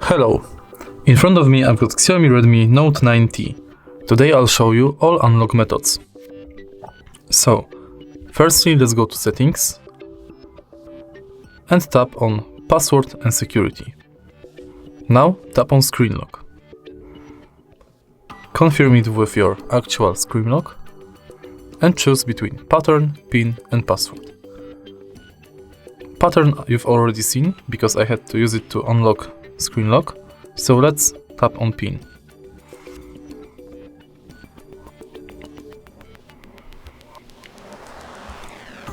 Hello! In front of me I've got Xiaomi Redmi Note 9T. Today I'll show you all unlock methods. So, firstly let's go to settings and tap on password and security. Now tap on screen lock. Confirm it with your actual screen lock and choose between pattern, pin and password. Pattern you've already seen because I had to use it to unlock screen lock, so let's tap on pin.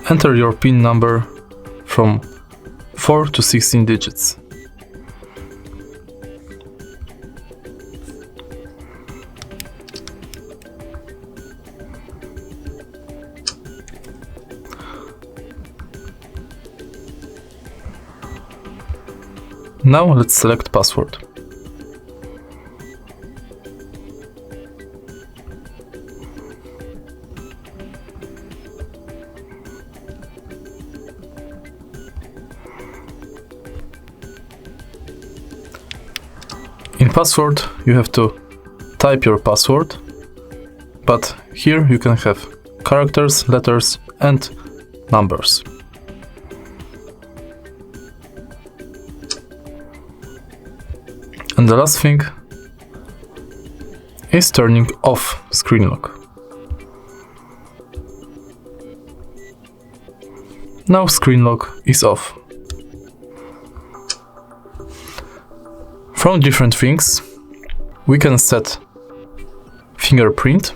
Enter your pin number from 4 to 16 digits. Now let's select password. In password you have to type your password, but here you can have characters, letters and numbers. And the last thing is turning off screen lock. Now screen lock is off. From different things we can set fingerprint,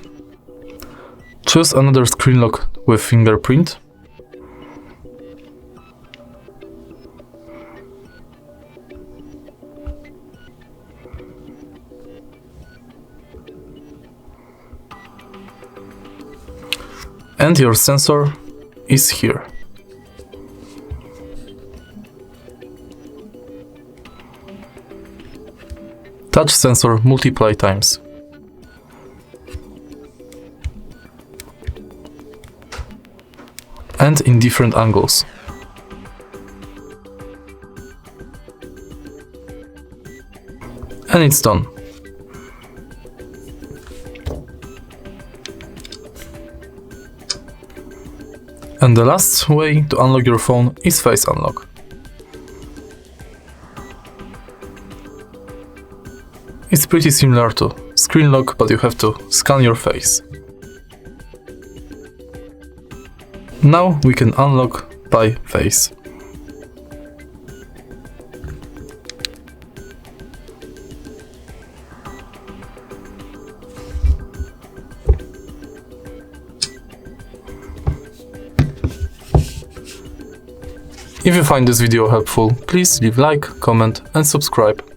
choose another screen lock with fingerprint, and your sensor is here. Touch sensor multiply times. And in different angles. And it's done. And the last way to unlock your phone is face unlock. It's pretty similar to screen lock, but you have to scan your face. Now we can unlock by face. If you find this video helpful, please leave like, comment and subscribe.